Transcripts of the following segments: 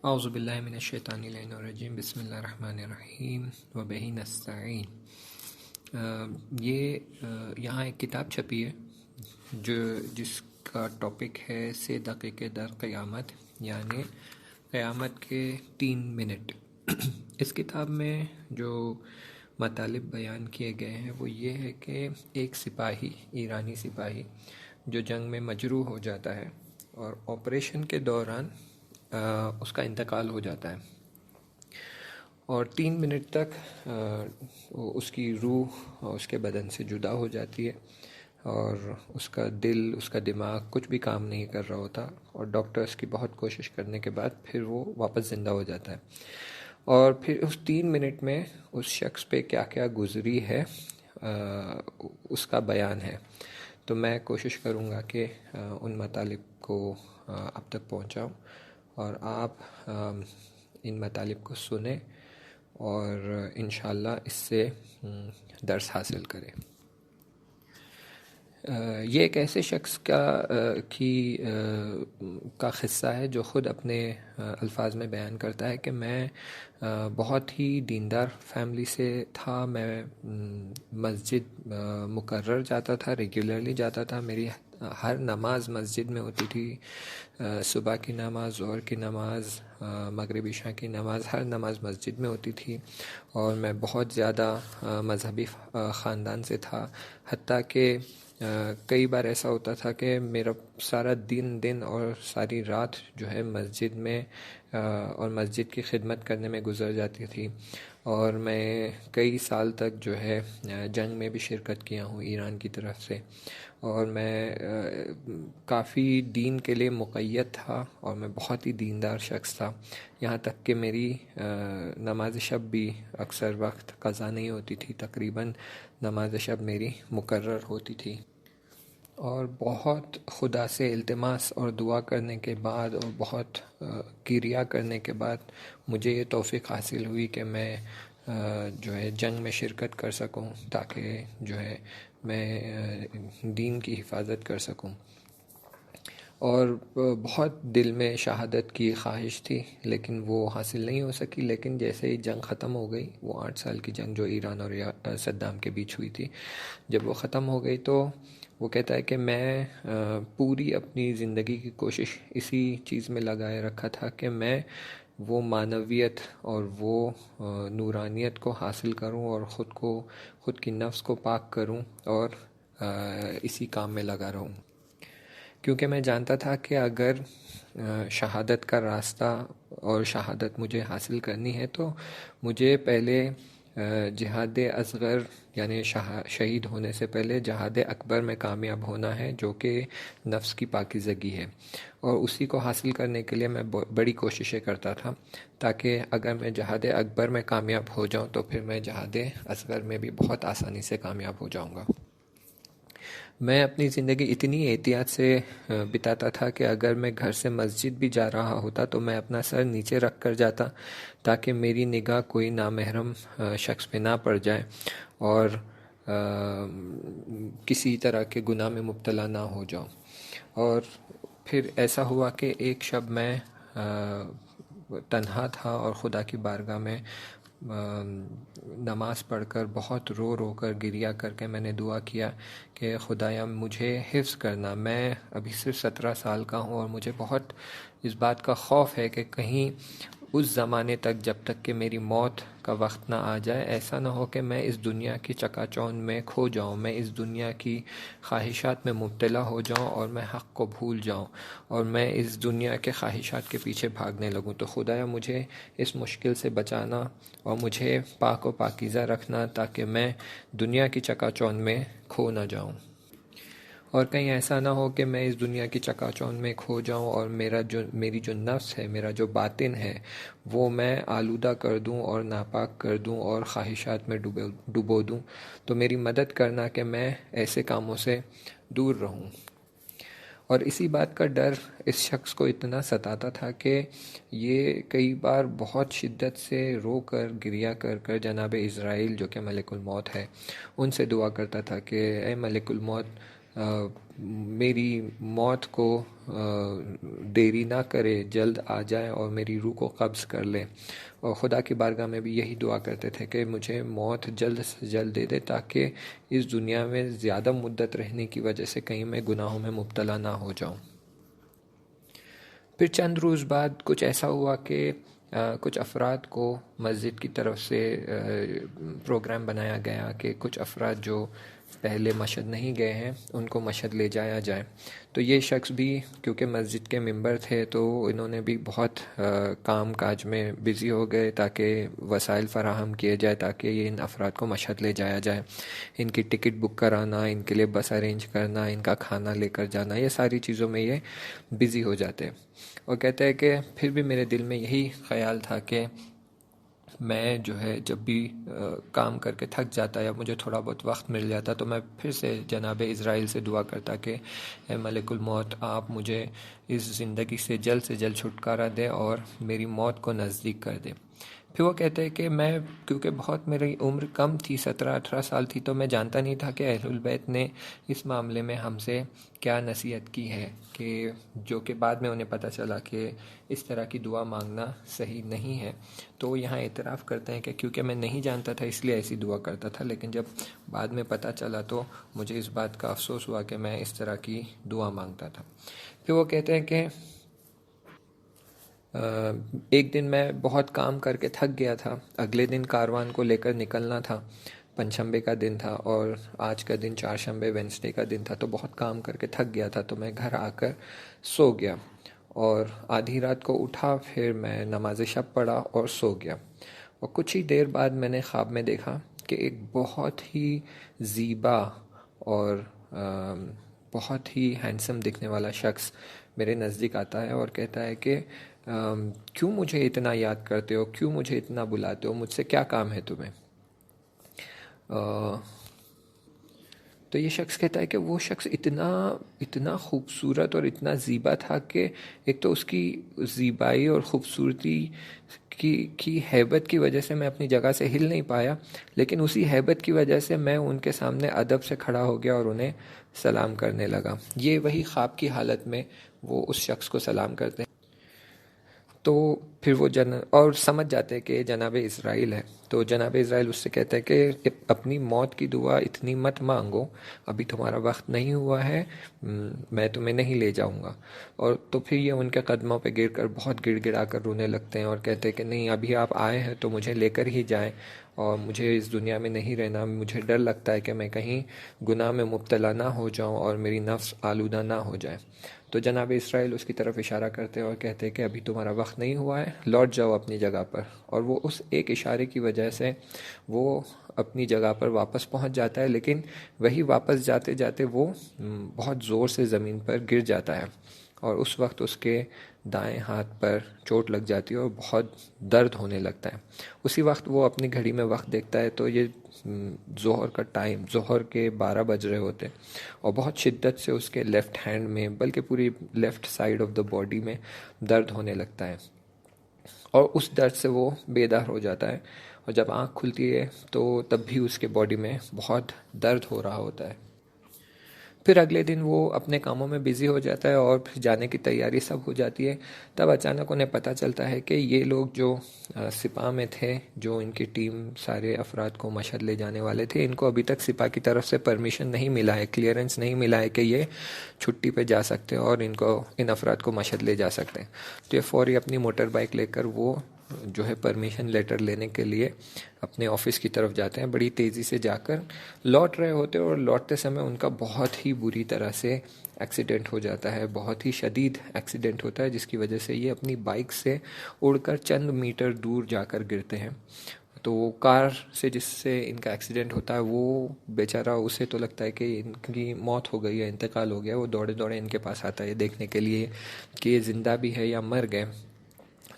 اعوذ باللہ من الشیطان الرجیم، بسم اللہ الرحمن الرحیم وبہ نستعین۔ یہاں ایک کتاب چھپی ہے جس کا ٹاپک ہے 3 دقیقے در قیامت، یعنی قیامت کے 3 منٹ۔ اس کتاب میں جو مطالب بیان کیے گئے ہیں وہ یہ ہے کہ ایک سپاہی، ایرانی سپاہی جو جنگ میں مجروح ہو جاتا ہے اور آپریشن کے دوران اس کا انتقال ہو جاتا ہے، اور 3 منٹ تک اس کی روح اس کے بدن سے جدا ہو جاتی ہے، اور اس کا دل، اس کا دماغ کچھ بھی کام نہیں کر رہا ہوتا، اور ڈاکٹرز کی بہت کوشش کرنے کے بعد پھر وہ واپس زندہ ہو جاتا ہے۔ اور پھر اس 3 منٹ میں اس شخص پہ کیا کیا گزری ہے اس کا بیان ہے۔ تو میں کوشش کروں گا کہ ان مطالب کو اب تک پہنچاؤں، اور آپ ان مطالب کو سنیں اور انشاءاللہ اس سے درس حاصل کریں۔ یہ ایک ایسے شخص کا قصہ ہے جو خود اپنے الفاظ میں بیان کرتا ہے کہ میں بہت ہی دیندار فیملی سے تھا، میں مسجد مکرر جاتا تھا، ریگولرلی جاتا تھا، میری ہر نماز مسجد میں ہوتی تھی، صبح کی نماز، ظہر کی نماز، مغرب عشاء کی نماز، ہر نماز مسجد میں ہوتی تھی، اور میں بہت زیادہ مذہبی خاندان سے تھا، حتیٰ کہ کئی بار ایسا ہوتا تھا کہ میرا سارا دن اور ساری رات جو ہے مسجد میں اور مسجد کی خدمت کرنے میں گزر جاتی تھی، اور میں کئی سال تک جو ہے جنگ میں بھی شرکت کیا ہوں ایران کی طرف سے، اور میں کافی دین کے لیے مقید تھا، اور میں بہت ہی دیندار شخص تھا، یہاں تک کہ میری نماز شب بھی اکثر وقت قضا نہیں ہوتی تھی، تقریباً نماز شب میری مقرر ہوتی تھی۔ اور بہت خدا سے التماس اور دعا کرنے کے بعد اور بہت کریا کرنے کے بعد مجھے یہ توفیق حاصل ہوئی کہ میں جو ہے جنگ میں شرکت کر سکوں، تاکہ جو ہے میں دین کی حفاظت کر سکوں۔ اور بہت دل میں شہادت کی خواہش تھی، لیکن وہ حاصل نہیں ہو سکی۔ لیکن جیسے ہی جنگ ختم ہو گئی، وہ 8 سال کی جنگ جو ایران اور صدام کے بیچ ہوئی تھی، جب وہ ختم ہو گئی تو وہ کہتا ہے کہ میں پوری اپنی زندگی کی کوشش اسی چیز میں لگائے رکھا تھا کہ میں وہ معنویت اور وہ نورانیت کو حاصل کروں، اور خود کی نفس کو پاک کروں، اور اسی کام میں لگا رہوں، کیونکہ میں جانتا تھا کہ اگر شہادت کا راستہ اور شہادت مجھے حاصل کرنی ہے تو مجھے پہلے جہاد اصغر یعنی شہید ہونے سے پہلے جہاد اکبر میں کامیاب ہونا ہے، جو کہ نفس کی پاکیزگی ہے، اور اسی کو حاصل کرنے کے لیے میں بڑی کوششیں کرتا تھا، تاکہ اگر میں جہاد اکبر میں کامیاب ہو جاؤں تو پھر میں جہاد اصغر میں بھی بہت آسانی سے کامیاب ہو جاؤں گا۔ میں اپنی زندگی اتنی احتیاط سے بتاتا تھا کہ اگر میں گھر سے مسجد بھی جا رہا ہوتا تو میں اپنا سر نیچے رکھ کر جاتا، تاکہ میری نگاہ کوئی نامحرم شخص پہ نہ پڑ جائے اور کسی طرح کے گناہ میں مبتلا نہ ہو جاؤں۔ اور پھر ایسا ہوا کہ ایک شب میں تنہا تھا، اور خدا کی بارگاہ میں نماز پڑھ کر بہت رو کر گریہ کر کے میں نے دعا کیا کہ خدایا مجھے حفظ کرنا، میں ابھی صرف 17 سال کا ہوں، اور مجھے بہت اس بات کا خوف ہے کہ کہیں اس زمانے تک، جب تک کہ میری موت کا وقت نہ آ جائے، ایسا نہ ہو کہ میں اس دنیا کی چکا چوند میں کھو جاؤں، میں اس دنیا کی خواہشات میں مبتلا ہو جاؤں، اور میں حق کو بھول جاؤں، اور میں اس دنیا کے خواہشات کے پیچھے بھاگنے لگوں۔ تو خدایا مجھے اس مشکل سے بچانا، اور مجھے پاک و پاکیزہ رکھنا، تاکہ میں دنیا کی چکا چوند میں کھو نہ جاؤں، اور کہیں ایسا نہ ہو کہ میں اس دنیا کی چکا چوند میں کھو جاؤں اور میری جو نفس ہے، میرا جو باطن ہے، وہ میں آلودہ کر دوں اور ناپاک کر دوں اور خواہشات میں ڈبو دوں۔ تو میری مدد کرنا کہ میں ایسے کاموں سے دور رہوں۔ اور اسی بات کا ڈر اس شخص کو اتنا ستاتا تھا کہ یہ کئی بار بہت شدت سے رو کر گریہ کر جناب اسرائیل جو کہ ملک الموت ہے، ان سے دعا کرتا تھا کہ اے ملک الموت، میری موت کو دیری نہ کرے، جلد آ جائے اور میری روح کو قبض کر لے. اور خدا کی بارگاہ میں بھی یہی دعا کرتے تھے کہ مجھے موت جلد سے جلد دے دے، تاکہ اس دنیا میں زیادہ مدت رہنے کی وجہ سے کہیں میں گناہوں میں مبتلا نہ ہو جاؤں. پھر چند روز بعد کچھ ایسا ہوا کہ کچھ افراد کو مسجد کی طرف سے پروگرام بنایا گیا کہ کچھ افراد جو پہلے مشہد نہیں گئے ہیں ان کو مشہد لے جایا جائے. تو یہ شخص بھی کیونکہ مسجد کے ممبر تھے تو انہوں نے بھی بہت کام کاج میں بزی ہو گئے تاکہ وسائل فراہم کیے جائے تاکہ ان افراد کو مشہد لے جایا جائے. ان کی ٹکٹ بک کرانا، ان کے لیے بس ارینج کرنا، ان کا کھانا لے کر جانا، یہ ساری چیزوں میں یہ بزی ہو جاتے ہیں. اور کہتے ہیں کہ پھر بھی میرے دل میں یہی خیال تھا کہ میں جو ہے جب بھی کام کر کے تھک جاتا یا مجھے تھوڑا بہت وقت مل جاتا تو میں پھر سے جناب اسرائیل سے دعا کرتا کہ اے ملک الموت، آپ مجھے اس زندگی سے جلد چھٹکارا دے اور میری موت کو نزدیک کر دے. پھر وہ کہتے ہیں کہ میں کیونکہ بہت میری عمر کم تھی، 17-18 سال تھی، تو میں جانتا نہیں تھا کہ اہل البیت نے اس معاملے میں ہم سے کیا نصیحت کی ہے، کہ جو کہ بعد میں انہیں پتہ چلا کہ اس طرح کی دعا مانگنا صحیح نہیں ہے. تو وہ یہاں اعتراف کرتے ہیں کہ کیونکہ میں نہیں جانتا تھا اس لیے ایسی دعا کرتا تھا، لیکن جب بعد میں پتہ چلا تو مجھے اس بات کا افسوس ہوا کہ میں اس طرح کی دعا مانگتا تھا. پھر وہ کہتے ہیں کہ ایک دن میں بہت کام کر کے تھک گیا تھا، اگلے دن کاروان کو لے کر نکلنا تھا، پنجشنبے کا دن تھا اور آج کا دن چہارشنبے وینسڈے کا دن تھا، تو بہت کام کر کے تھک گیا تھا. تو میں گھر آ کر سو گیا اور آدھی رات کو اٹھا، پھر میں نماز شب پڑھا اور سو گیا. اور کچھ ہی دیر بعد میں نے خواب میں دیکھا کہ ایک بہت ہی زیبا اور بہت ہی ہینڈسم دکھنے والا شخص میرے نزدیک آتا ہے اور کہتا ہے کہ کیوں مجھے اتنا یاد کرتے ہو، کیوں مجھے اتنا بلاتے ہو، مجھ سے کیا کام ہے تمہیں. تو یہ شخص کہتا ہے کہ وہ شخص اتنا خوبصورت اور اتنا زیبا تھا کہ ایک تو اس کی زیبائی اور خوبصورتی کی ہیبت کی وجہ سے میں اپنی جگہ سے ہل نہیں پایا، لیکن اسی ہیبت کی وجہ سے میں ان کے سامنے ادب سے کھڑا ہو گیا اور انہیں سلام کرنے لگا. یہ وہی خواب کی حالت میں وہ اس شخص کو سلام کرتے ہیں. تو پھر وہ اور سمجھ جاتے ہیں کہ جناب اسرائیل ہے. تو جناب اسرائیل اس سے کہتے ہیں کہ اپنی موت کی دعا اتنی مت مانگو، ابھی تمہارا وقت نہیں ہوا ہے، میں تمہیں نہیں لے جاؤں گا. اور تو پھر یہ ان کے قدموں پہ گر کر بہت گڑ گڑا کر رونے لگتے ہیں اور کہتے ہیں کہ نہیں، ابھی آپ آئے ہیں تو مجھے لے کر ہی جائیں، اور مجھے اس دنیا میں نہیں رہنا. مجھے ڈر لگتا ہے کہ میں کہیں گناہ میں مبتلا نہ ہو جاؤں اور میری نفس آلودہ نہ ہو جائے. تو جناب اسرائیل اس کی طرف اشارہ کرتے ہیں اور کہتے ہیں کہ ابھی تمہارا وقت نہیں ہوا ہے، لوٹ جاؤ اپنی جگہ پر. اور وہ اس ایک اشارے کی وجہ سے وہ اپنی جگہ پر واپس پہنچ جاتا ہے، لیکن وہی واپس جاتے جاتے وہ بہت زور سے زمین پر گر جاتا ہے اور اس وقت اس کے دائیں ہاتھ پر چوٹ لگ جاتی ہے اور بہت درد ہونے لگتا ہے. اسی وقت وہ اپنی گھڑی میں وقت دیکھتا ہے تو یہ ظہر کا ٹائم، ظہر کے 12 بج رہے ہوتے ہیں، اور بہت شدت سے اس کے لیفٹ ہینڈ میں، بلکہ پوری left side of the body میں درد ہونے لگتا ہے. اور اس درد سے وہ بیدار ہو جاتا ہے، اور جب آنکھ کھلتی ہے تو تب بھی اس کے باڈی میں بہت درد ہو رہا ہوتا ہے. پھر اگلے دن وہ اپنے کاموں میں بزی ہو جاتا ہے اور پھر جانے کی تیاری سب ہو جاتی ہے. تب اچانک انہیں پتہ چلتا ہے کہ یہ لوگ جو سپاہ میں تھے، جو ان کی ٹیم سارے افراد کو مشہد لے جانے والے تھے، ان کو ابھی تک سپاہ کی طرف سے پرمیشن نہیں ملا ہے، کلیئرنس نہیں ملا ہے کہ یہ چھٹی پہ جا سکتے ہیں اور ان افراد کو مشہد لے جا سکتے ہیں. تو یہ فوری اپنی موٹر بائک لے کر وہ جو ہے پرمیشن لیٹر لینے کے لیے اپنے آفس کی طرف جاتے ہیں. بڑی تیزی سے جا کر لوٹ رہے ہوتے اور لوٹتے سمے ان کا بہت ہی بری طرح سے ایکسیڈنٹ ہو جاتا ہے، بہت ہی شدید ایکسیڈنٹ ہوتا ہے، جس کی وجہ سے یہ اپنی بائک سے اڑ کر چند میٹر دور جا کر گرتے ہیں. تو وہ کار سے جس سے ان کا ایکسیڈنٹ ہوتا ہے وہ بیچارہ، اسے تو لگتا ہے کہ ان کی موت ہو گئی ہے، انتقال ہو گیا. وہ دوڑے دوڑے ان کے پاس آتا ہے دیکھنے کے لیے کہ یہ زندہ بھی ہے یا مر گئے،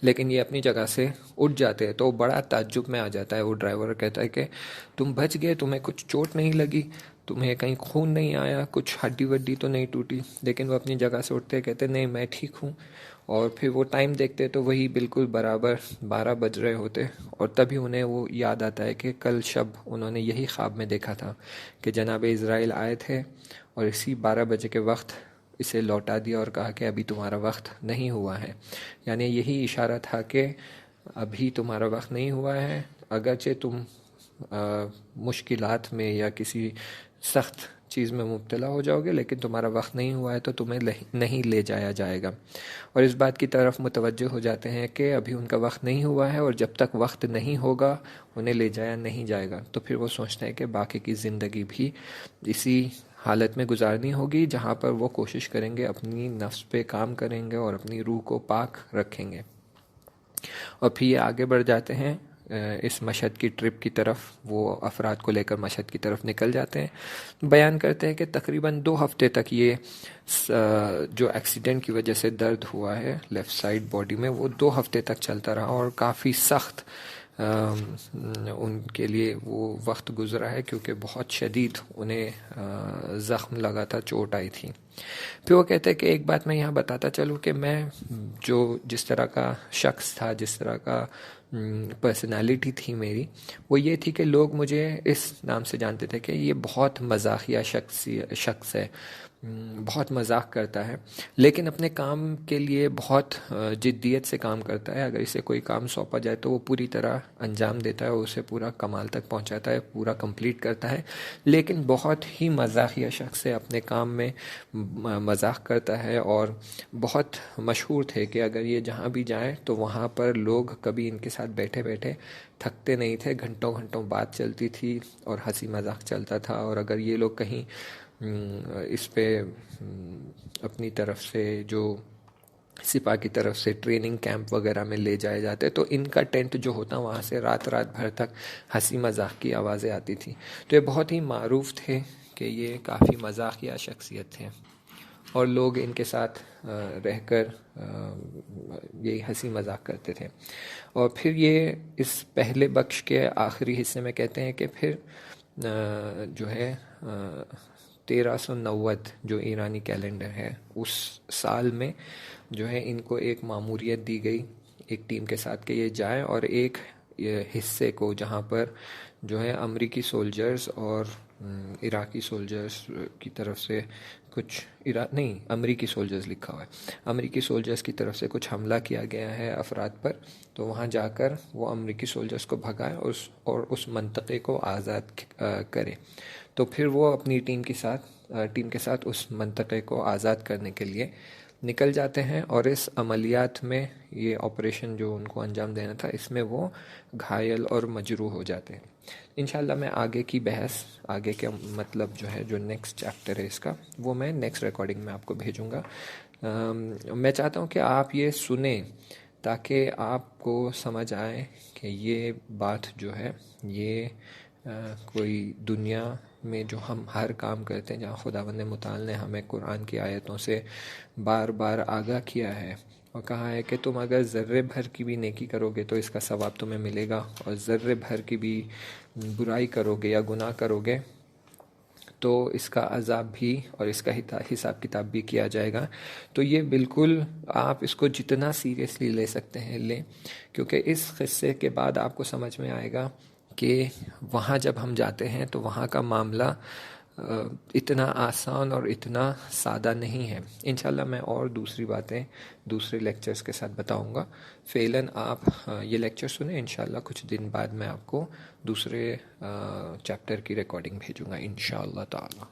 لیکن یہ اپنی جگہ سے اٹھ جاتے ہیں. تو بڑا تعجب میں آ جاتا ہے وہ ڈرائیور، کہتا ہے کہ تم بچ گئے، تمہیں کچھ چوٹ نہیں لگی، تمہیں کہیں خون نہیں آیا، کچھ ہڈی وڈی تو نہیں ٹوٹی. لیکن وہ اپنی جگہ سے اٹھتے کہتے نہیں، میں ٹھیک ہوں. اور پھر وہ ٹائم دیکھتے تو وہی بالکل برابر 12 بج رہے ہوتے، اور تبھی انہیں وہ یاد آتا ہے کہ کل شب انہوں نے یہی خواب میں دیکھا تھا کہ جناب اسرائیل آئے تھے اور اسی 12 بجے کے وقت اسے لوٹا دیا اور کہا کہ ابھی تمہارا وقت نہیں ہوا ہے. یعنی یہی اشارہ تھا کہ ابھی تمہارا وقت نہیں ہوا ہے، اگرچہ تم مشکلات میں یا کسی سخت چیز میں مبتلا ہو جاؤ گے، لیکن تمہارا وقت نہیں ہوا ہے تو تمہیں نہیں لے جایا جائے گا. اور اس بات کی طرف متوجہ ہو جاتے ہیں کہ ابھی ان کا وقت نہیں ہوا ہے، اور جب تک وقت نہیں ہوگا انہیں لے جایا نہیں جائے گا. تو پھر وہ سوچتے ہیں کہ باقی کی زندگی بھی اسی حالت میں گزارنی ہوگی، جہاں پر وہ کوشش کریں گے، اپنی نفس پہ کام کریں گے اور اپنی روح کو پاک رکھیں گے. اور پھر یہ آگے بڑھ جاتے ہیں اس مشہد کی ٹرپ کی طرف. وہ افراد کو لے کر مشہد کی طرف نکل جاتے ہیں. بیان کرتے ہیں کہ تقریباً 2 ہفتے تک یہ جو ایکسیڈنٹ کی وجہ سے درد ہوا ہے لیفٹ سائڈ باڈی میں، وہ 2 ہفتے تک چلتا رہا، اور کافی سخت ان کے لیے وہ وقت گزرا ہے، کیونکہ بہت شدید انہیں زخم لگا تھا، چوٹ آئی تھی. پھر وہ کہتے ہیں کہ ایک بات میں یہاں بتاتا چلوں کہ میں جس طرح کا شخص تھا، جس طرح کا پرسنالٹی تھی میری، وہ یہ تھی کہ لوگ مجھے اس نام سے جانتے تھے کہ یہ بہت مزاحیہ شخص ہے، بہت مزاح کرتا ہے، لیکن اپنے کام کے لیے بہت جدیت سے کام کرتا ہے. اگر اسے کوئی کام سونپا جائے تو وہ پوری طرح انجام دیتا ہے، اسے پورا کمال تک پہنچاتا ہے، پورا کمپلیٹ کرتا ہے. لیکن بہت ہی مزاحیہ شخص ہے، اپنے کام میں مزاح کرتا ہے، اور بہت مشہور تھے کہ اگر یہ جہاں بھی جائیں تو وہاں پر لوگ کبھی ان کے ساتھ بیٹھے بیٹھے تھکتے نہیں تھے. گھنٹوں گھنٹوں بات چلتی تھی اور ہنسی مذاق چلتا تھا. اور اگر یہ لوگ کہیں اس پہ اپنی طرف سے جو سپاہ کی طرف سے ٹریننگ کیمپ وغیرہ میں لے جائے جاتے تو ان کا ٹینٹ جو ہوتا وہاں سے رات بھر تک ہنسی مذاق کی آوازیں آتی تھی. تو یہ بہت ہی معروف تھے کہ یہ کافی مزاحیہ شخصیت تھے، اور لوگ ان کے ساتھ رہ کر یہی ہنسی مذاق کرتے تھے. اور پھر یہ اس پہلے بخش کے آخری حصے میں کہتے ہیں کہ پھر جو ہے 1390 جو ایرانی کیلنڈر ہے، اس سال میں جو ہے ان کو ایک ماموریت دی گئی ایک ٹیم کے ساتھ کہ یہ جائیں اور ایک حصے کو جہاں پر جو ہے امریکی سولجرز اور عراقی سولجرز کی طرف سے کچھ امریکی سولجرز لکھا ہوا ہے، امریکی سولجرز کی طرف سے کچھ حملہ کیا گیا ہے افراد پر. تو وہاں جا کر وہ امریکی سولجرز کو بھگائے اور اس منطقے کو آزاد کرے. تو پھر وہ اپنی ٹیم کے ساتھ اس منطقے کو آزاد کرنے کے لیے نکل جاتے ہیں. اور اس عملیات میں یہ آپریشن جو ان کو انجام دینا تھا، اس میں وہ گھائل اور مجروح ہو جاتے ہیں. انشاءاللہ میں آگے کی بحث، آگے کے مطلب جو ہے جو نیکسٹ چیپٹر ہے اس کا، وہ میں نیکسٹ ریکارڈنگ میں آپ کو بھیجوں گا. میں چاہتا ہوں کہ آپ یہ سنیں تاکہ آپ کو سمجھ آئے کہ یہ بات جو ہے یہ کوئی دنیا میں جو ہم ہر کام کرتے ہیں، جہاں خداوند متعال نے ہمیں قرآن کی آیتوں سے بار بار آگاہ کیا ہے اور کہا ہے کہ تم اگر ذرے بھر کی بھی نیکی کرو گے تو اس کا ثواب تمہیں ملے گا، اور ذرے بھر کی بھی برائی کرو گے یا گناہ کرو گے تو اس کا عذاب بھی اور اس کا حساب کتاب بھی کیا جائے گا. تو یہ بالکل آپ اس کو جتنا سیریسلی لے سکتے ہیں لیں، کیونکہ اس قصے کے بعد آپ کو سمجھ میں آئے گا کہ وہاں جب ہم جاتے ہیں تو وہاں کا معاملہ اتنا آسان اور اتنا سادہ نہیں ہے. انشاءاللہ میں اور دوسری باتیں دوسرے لیکچرز کے ساتھ بتاؤں گا. فعلاً آپ یہ لیکچر سنیں، انشاءاللہ کچھ دن بعد میں آپ کو دوسرے چیپٹر کی ریکارڈنگ بھیجوں گا انشاءاللہ تعالی.